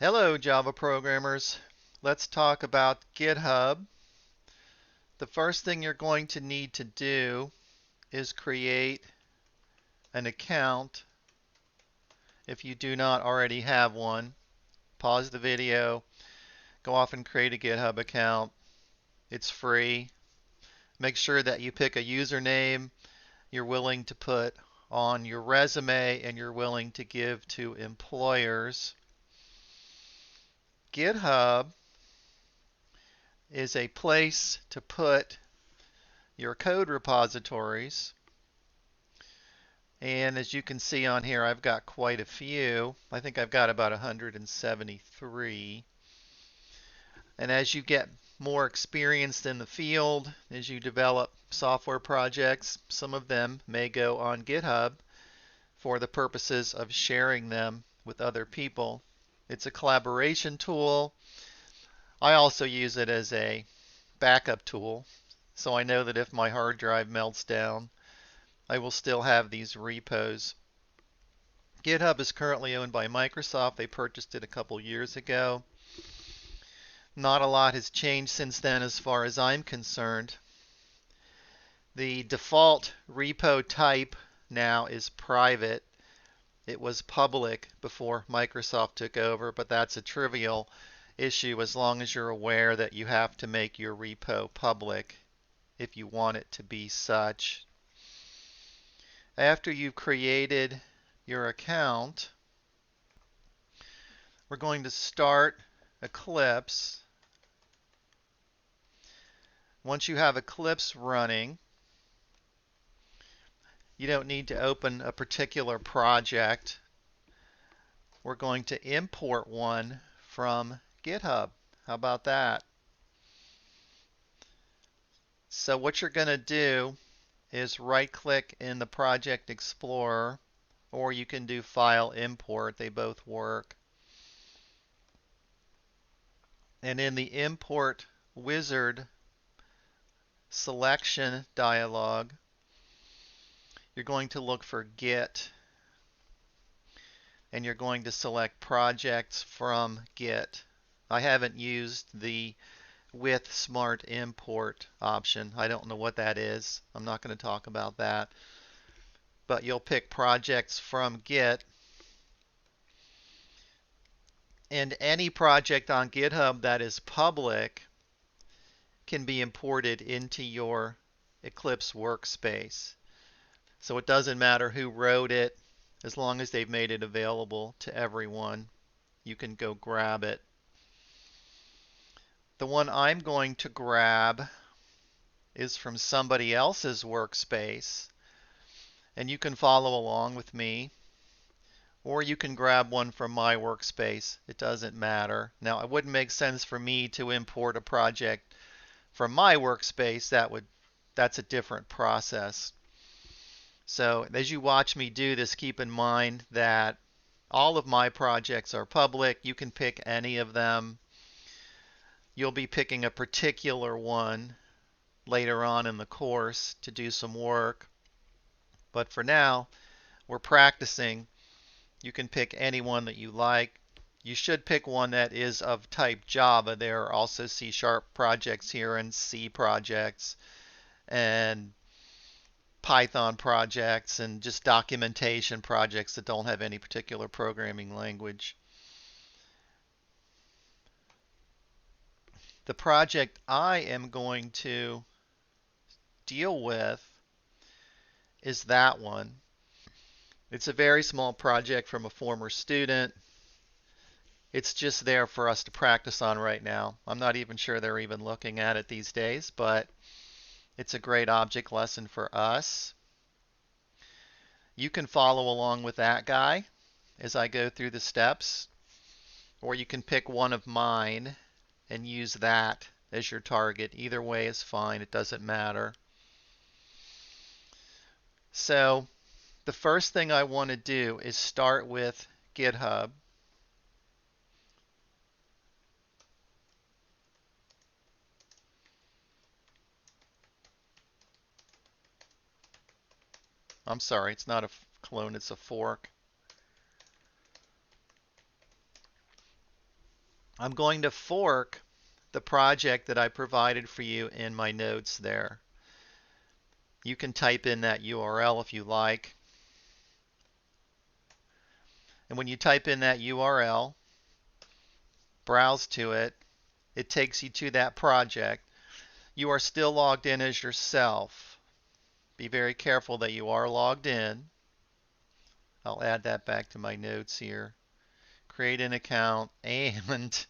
Hello, Java programmers. Let's talk about GitHub. The first thing you're going to need to do is create an account if you do not already have one. Pause the video, go off and create a GitHub account. It's free. Make sure that you pick a username you're willing to put on your resume and you're willing to give to employers. GitHub is a place to put your code repositories. And as you can see on here, I've got quite a few. I think I've got about 173. And as you get more experienced in the field, as you develop software projects, some of them may go on GitHub for the purposes of sharing them with other people. It's a collaboration tool. I also use it as a backup tool, so I know that if my hard drive melts down, I will still have these repos. GitHub is currently owned by Microsoft. They purchased it a couple years ago. Not a lot has changed since then as far as I'm concerned. The default repo type now is private. It was public before Microsoft took over, but that's a trivial issue as long as you're aware that you have to make your repo public if you want it to be such. After you've created your account, we're going to start Eclipse. Once you have Eclipse running, you don't need to open a particular project. We're going to import one from GitHub. How about that? So what you're going to do is right-click in the Project Explorer, or you can do File Import. They both work. And in the Import Wizard selection dialog, you're going to look for Git, and you're going to select Projects from Git. I haven't used the with Smart Import option. I don't know what that is. I'm not going to talk about that. But you'll pick Projects from Git, and any project on GitHub that is public can be imported into your Eclipse workspace. So it doesn't matter who wrote it, as long as they've made it available to everyone, you can go grab it. The one I'm going to grab is from somebody else's workspace, and you can follow along with me, or you can grab one from my workspace. It doesn't matter. Now, it wouldn't make sense for me to import a project from my workspace. That's a different process. So as you watch me do this, keep in mind that all of my projects are public. You can pick any of them. You'll be picking a particular one later on in the course to do some work. But for now, we're practicing. You can pick any one that you like. You should pick one that is of type Java. There are also C# projects here and C projects and Python projects and just documentation projects that don't have any particular programming language. The project I am going to deal with is that one. It's a very small project from a former student. It's just there for us to practice on right now. I'm not even sure they're even looking at it these days, but it's a great object lesson for us. You can follow along with that guy as I go through the steps, or you can pick one of mine and use that as your target. Either way is fine. It doesn't matter. So the first thing I want to do is start with GitHub. I'm sorry, it's not a clone, it's a fork. I'm going to fork the project that I provided for you in my notes there. You can type in that URL if you like. And when you type in that URL, browse to it, it takes you to that project. You are still logged in as yourself. Be very careful that you are logged in. I'll add that back to my notes here. Create an account and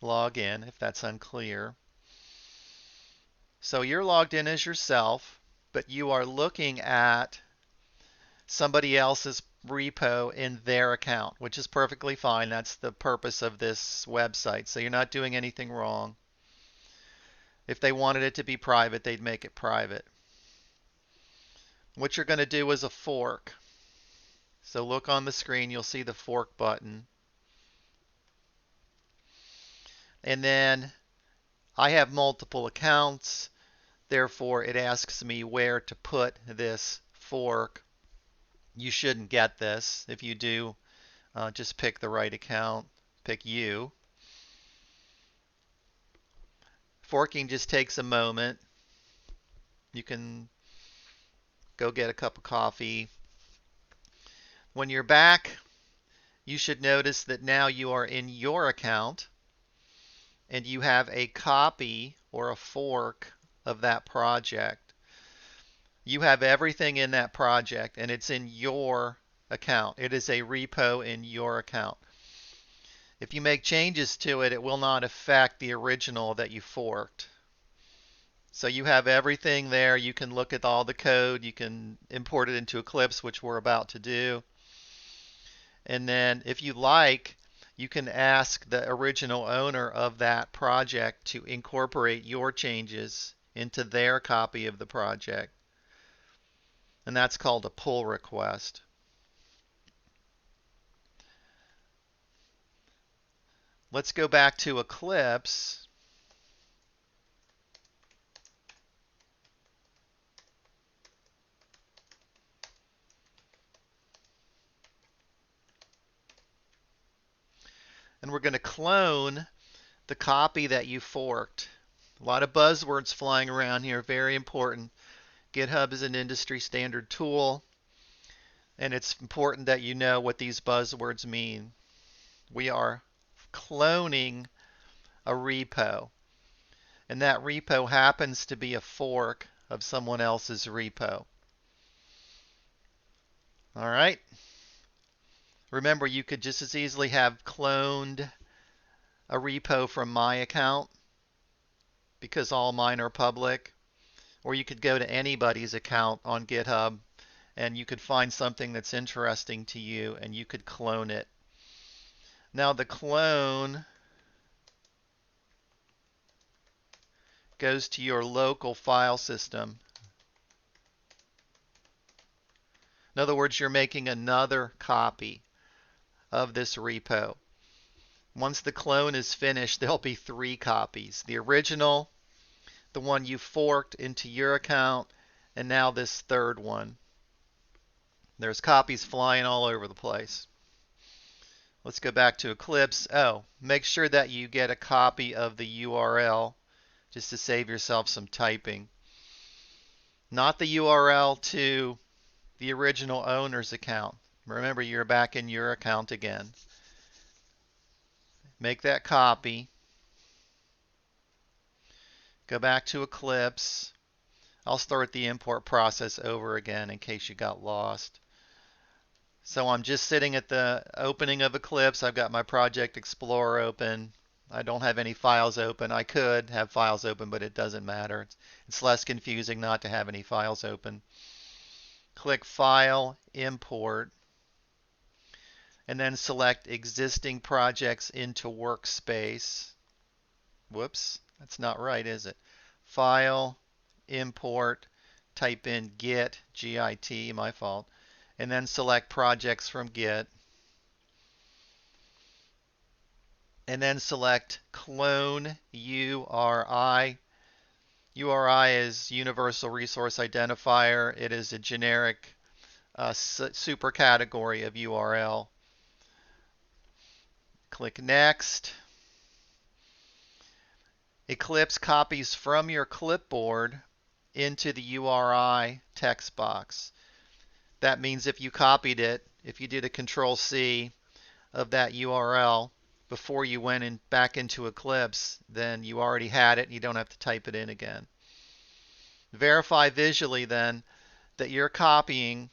log in if that's unclear. So you're logged in as yourself, but you are looking at somebody else's repo in their account, which is perfectly fine. That's the purpose of this website. So you're not doing anything wrong. If they wanted it to be private, they'd make it private. What you're going to do is a fork. So look on the screen, you'll see the fork button. And then I have multiple accounts, therefore it asks me where to put this fork. You shouldn't get this. If you do, just pick the right account, pick you. Forking just takes a moment. You can go get a cup of coffee. When you're back, you should notice that now you are in your account and you have a copy or a fork of that project. You have everything in that project and it's in your account. It is a repo in your account. If you make changes to it, it will not affect the original that you forked. So you have everything there. You can look at all the code. You can import it into Eclipse, which we're about to do. And then if you like, you can ask the original owner of that project to incorporate your changes into their copy of the project. And that's called a pull request. Let's go back to Eclipse. And we're going to clone the copy that you forked. A lot of buzzwords flying around here, very important. GitHub is an industry standard tool, and it's important that you know what these buzzwords mean. We are cloning a repo, and that repo happens to be a fork of someone else's repo. All right. Remember, you could just as easily have cloned a repo from my account because all mine are public, or you could go to anybody's account on GitHub and you could find something that's interesting to you and you could clone it. Now the clone goes to your local file system. In other words, you're making another copy of this repo. Once the clone is finished, there'll be 3 copies. The original, the one you forked into your account, and now this third one. There's copies flying all over the place. Let's go back to Eclipse. Oh, make sure that you get a copy of the URL just to save yourself some typing. Not the URL to the original owner's account. Remember, you're back in your account again. Make that copy. Go back to Eclipse. I'll start the import process over again in case you got lost. So I'm just sitting at the opening of Eclipse. I've got my Project Explorer open. I don't have any files open. I could have files open, but it doesn't matter. It's less confusing not to have any files open. Click File, Import, and then select Existing Projects into Workspace. Whoops, that's not right, is it? File, Import, type in Git, G-I-T, my fault, and then select Projects from Git. And then select Clone URI. URI is Universal Resource Identifier. It is a generic super category of URL. Click Next. Eclipse copies from your clipboard into the URI text box. That means if you copied it, if you did a Control C of that URL before you went in back into Eclipse, then you already had it and you don't have to type it in again. Verify visually then that you're copying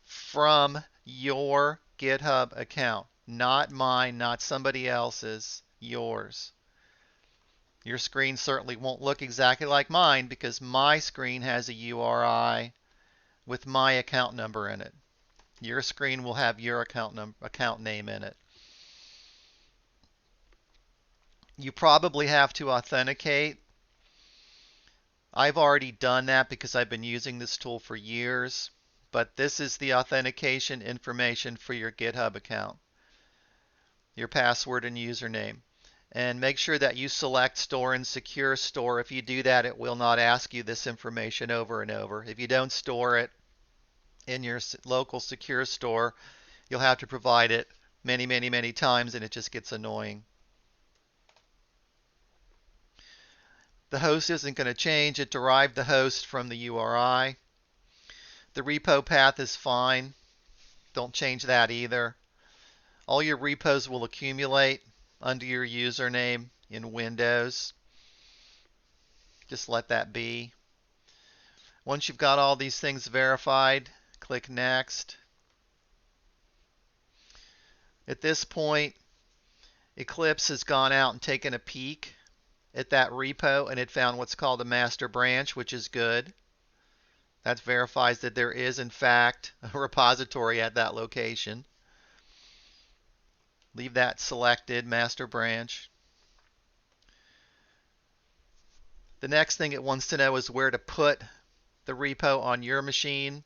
from your GitHub account, not mine, not somebody else's, yours. Your screen certainly won't look exactly like mine because my screen has a URI with my account number in it. Your screen will have your account name in it. You probably have to authenticate. I've already done that because I've been using this tool for years, but this is the authentication information for your GitHub account, your password and username. And make sure that you select Store and Secure Store. If you do that, it will not ask you this information over and over. If you don't store it in your local secure store, you'll have to provide it many, many, many times, and it just gets annoying. The host isn't going to change. It derived the host from the URI. The repo path is fine. Don't change that either. All your repos will accumulate under your username in Windows. Just let that be. Once you've got all these things verified, click Next. At this point, Eclipse has gone out and taken a peek at that repo, and it found what's called a master branch, which is good. That verifies that there is, in fact, a repository at that location. Leave that selected, master branch. The next thing it wants to know is where to put the repo on your machine.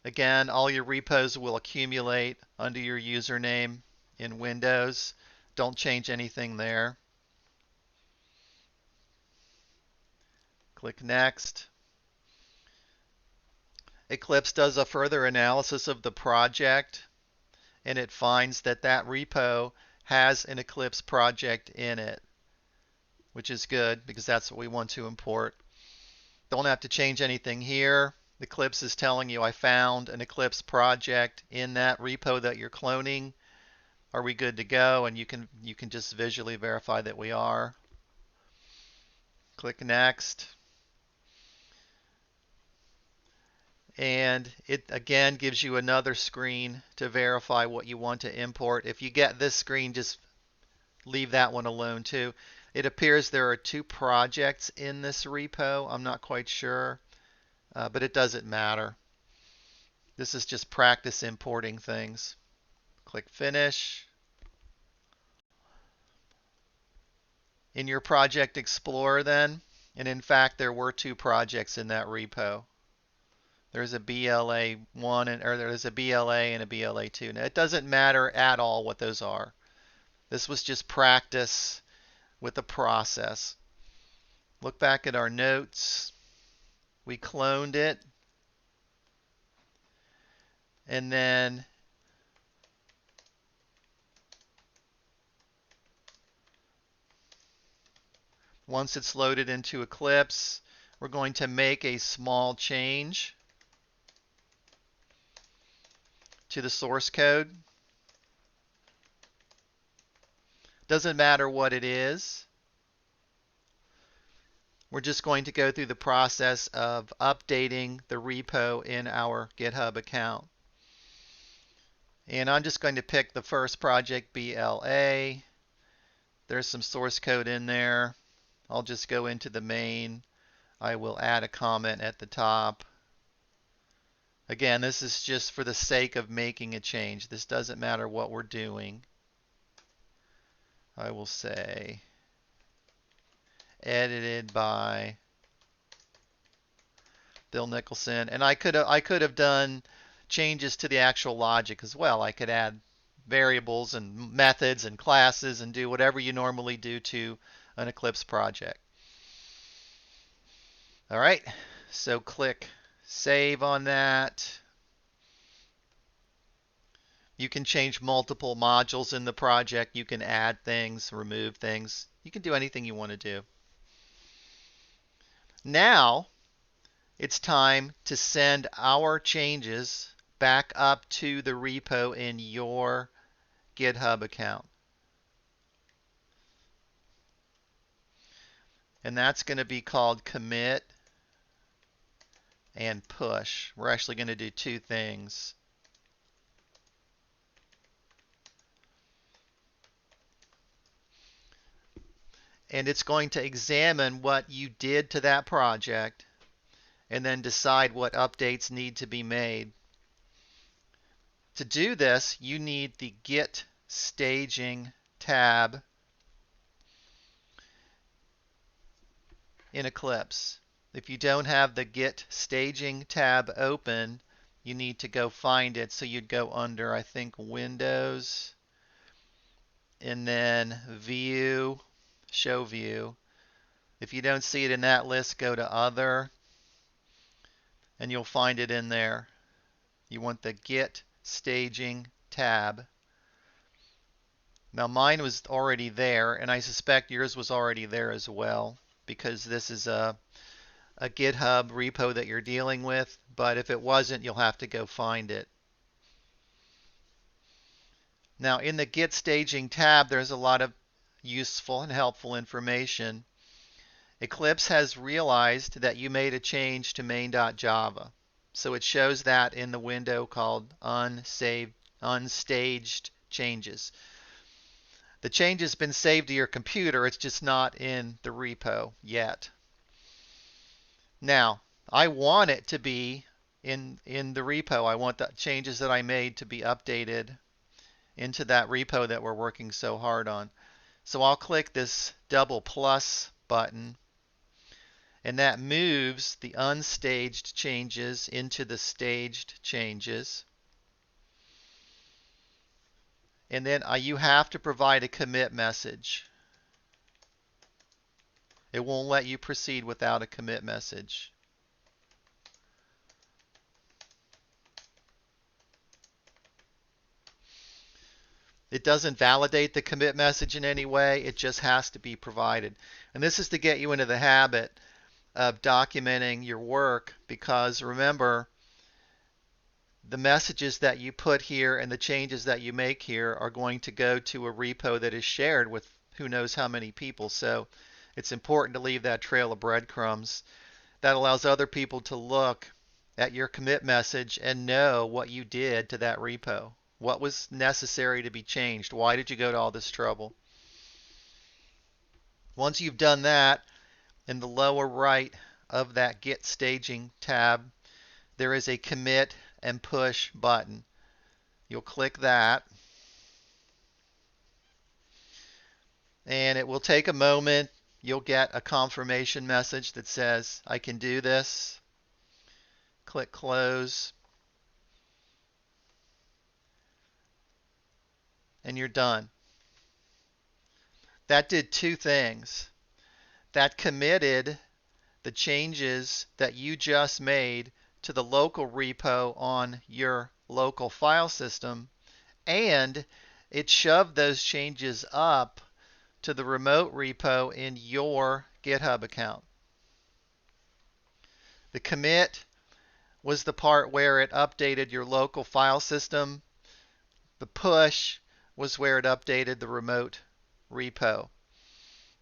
Again, all your repos will accumulate under your username in Windows. Don't change anything there. Click Next. Eclipse does a further analysis of the project, and it finds that that repo has an Eclipse project in it, which is good because that's what we want to import. Don't have to change anything here. Eclipse is telling you I found an Eclipse project in that repo that you're cloning. Are we good to go? And you can just visually verify that we are. Click Next. And it again gives you another screen to verify what you want to import. If you get this screen, just leave that one alone too. It appears there are 2 projects in this repo. I'm not quite sure, but it doesn't matter. This is just practice importing things. Click Finish. In your Project Explorer then, and in fact there were 2 projects in that repo. There's a BLA1 or there's a BLA and a BLA2. Now it doesn't matter at all what those are. This was just practice with the process. Look back at our notes. We cloned it. And then once it's loaded into Eclipse, we're going to make a small change to the source code. Doesn't matter what it is. We're just going to go through the process of updating the repo in our GitHub account. And I'm just going to pick the first project, BLA. There's some source code in there. I'll just go into the main. I will add a comment at the top. Again, this is just for the sake of making a change. This doesn't matter what we're doing. I will say edited by Bill Nicholson, and I could have done changes to the actual logic as well. I could add variables and methods and classes and do whatever you normally do to an Eclipse project. All right, so click Save on that. You can change multiple modules in the project. You can add things, remove things. You can do anything you want to do. Now it's time to send our changes back up to the repo in your GitHub account. And that's going to be called commit and push. We're actually going to do two things. And it's going to examine what you did to that project and then decide what updates need to be made. To do this, you need the Git Staging tab in Eclipse. If you don't have the Git Staging tab open, you need to go find it. So you'd go under, I think, Windows, and then View, Show View. If you don't see it in that list, go to Other, and you'll find it in there. You want the Git Staging tab. Now mine was already there, and I suspect yours was already there as well, because this is a GitHub repo that you're dealing with, but if it wasn't, you'll have to go find it. Now in the Git Staging tab, there's a lot of useful and helpful information. Eclipse has realized that you made a change to main.java. So it shows that in the window called Unstaged Changes. The change has been saved to your computer, it's just not in the repo yet. Now, I want it to be in the repo. I want the changes that I made to be updated into that repo that we're working so hard on. So I'll click this double plus button, and that moves the unstaged changes into the staged changes. And then you have to provide a commit message. It won't let you proceed without a commit message. It doesn't validate the commit message in any way. It just has to be provided. And this is to get you into the habit of documenting your work, because remember, the messages that you put here and the changes that you make here are going to go to a repo that is shared with who knows how many people. So it's important to leave that trail of breadcrumbs. That allows other people to look at your commit message and know what you did to that repo. What was necessary to be changed? Why did you go to all this trouble? Once you've done that, in the lower right of that Git Staging tab, there is a commit and push button. You'll click that, and it will take a moment. You'll get a confirmation message that says, I can do this. Click close, and you're done. That did two things. That committed the changes that you just made to the local repo on your local file system, and it shoved those changes up to the remote repo in your GitHub account. The commit was the part where it updated your local file system. The push was where it updated the remote repo.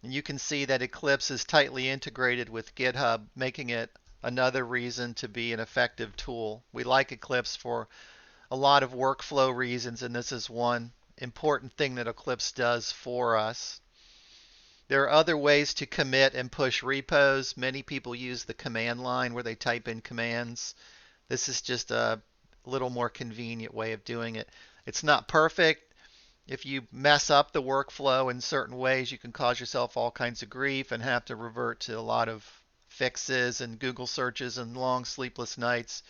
And you can see that Eclipse is tightly integrated with GitHub, making it another reason to be an effective tool. We like Eclipse for a lot of workflow reasons, and this is one important thing that Eclipse does for us. There are other ways to commit and push repos. Many people use the command line where they type in commands. This is just a little more convenient way of doing it. It's not perfect. If you mess up the workflow in certain ways, you can cause yourself all kinds of grief and have to revert to a lot of fixes and Google searches and long sleepless nights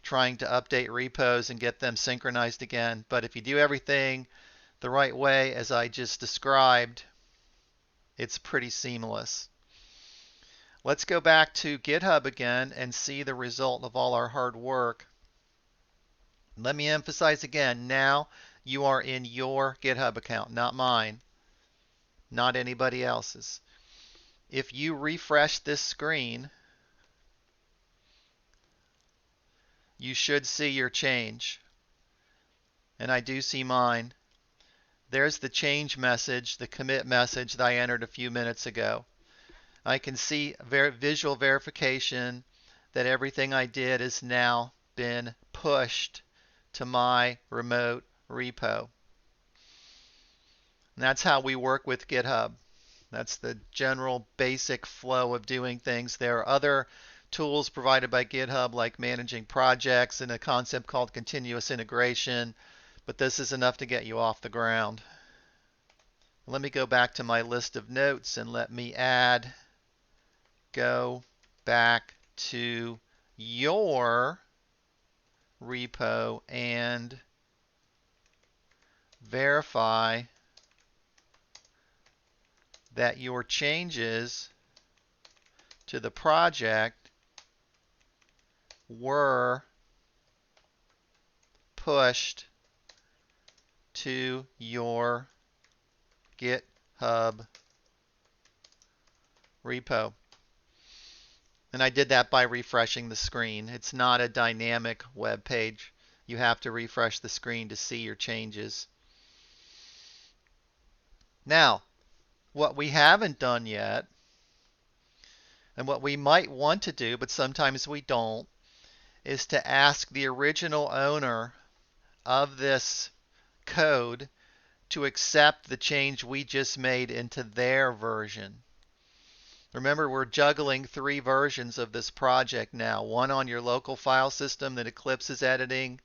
trying to update repos and get them synchronized again. But if you do everything the right way, as I just described, it's pretty seamless. Let's go back to GitHub again and see the result of all our hard work. Let me emphasize again, now you are in your GitHub account, not mine, not anybody else's. If you refresh this screen, you should see your change. And I do see mine. There's the change message, the commit message that I entered a few minutes ago. I can see visual verification that everything I did has now been pushed to my remote repo. And that's how we work with GitHub. That's the general basic flow of doing things. There are other tools provided by GitHub like managing projects and a concept called continuous integration, but this is enough to get you off the ground. Let me go back to my list of notes and let me go back to your repo and verify that your changes to the project were pushed to your GitHub repo. And I did that by refreshing the screen. It's not a dynamic web page. You have to refresh the screen to see your changes. Now, what we haven't done yet, and what we might want to do, but sometimes we don't, is to ask the original owner of this code to accept the change we just made into their version. Remember, we're juggling 3 versions of this project now. One on your local file system that Eclipse is editing,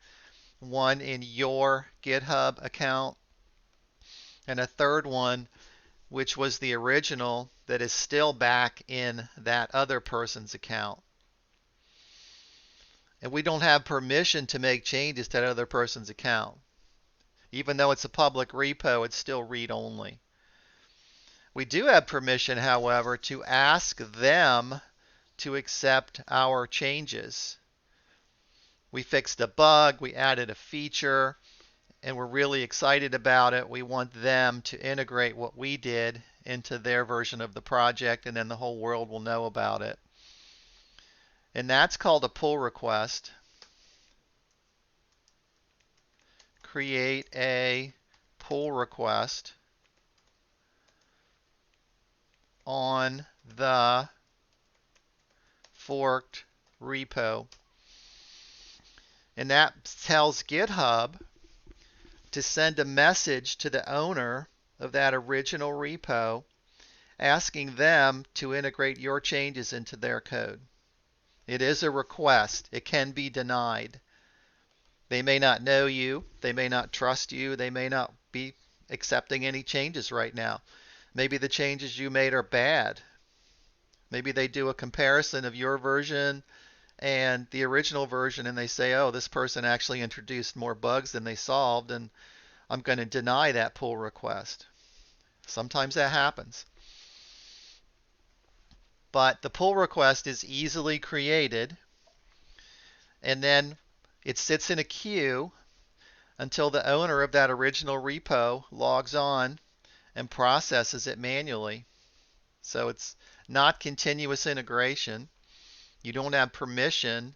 one in your GitHub account, and a third one which was the original that is still back in that other person's account. And we don't have permission to make changes to that other person's account. Even though it's a public repo, it's still read-only. We do have permission, however, to ask them to accept our changes. We fixed a bug, we added a feature, and we're really excited about it. We want them to integrate what we did into their version of the project, and then the whole world will know about it. And that's called a pull request. Create a pull request on the forked repo. And that tells GitHub to send a message to the owner of that original repo asking them to integrate your changes into their code. It is a request. It can be denied. They may not know you. They may not trust you. They may not be accepting any changes right now. Maybe the changes you made are bad. Maybe they do a comparison of your version and the original version and they say, oh, this person actually introduced more bugs than they solved, and I'm going to deny that pull request. Sometimes that happens. But the pull request is easily created, and then it sits in a queue until the owner of that original repo logs on and processes it manually. So it's not continuous integration. You don't have permission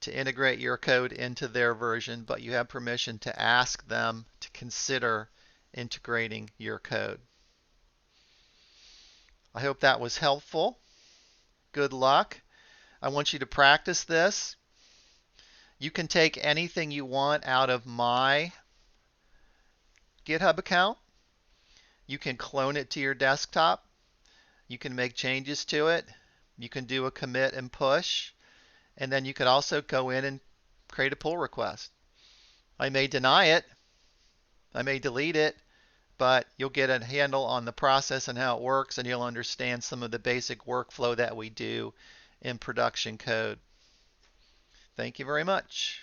to integrate your code into their version, but you have permission to ask them to consider integrating your code. I hope that was helpful. Good luck. I want you to practice this. You can take anything you want out of my GitHub account. You can clone it to your desktop. You can make changes to it. You can do a commit and push. And then you could also go in and create a pull request. I may deny it. I may delete it. But you'll get a handle on the process and how it works, and you'll understand some of the basic workflow that we do in production code. Thank you very much.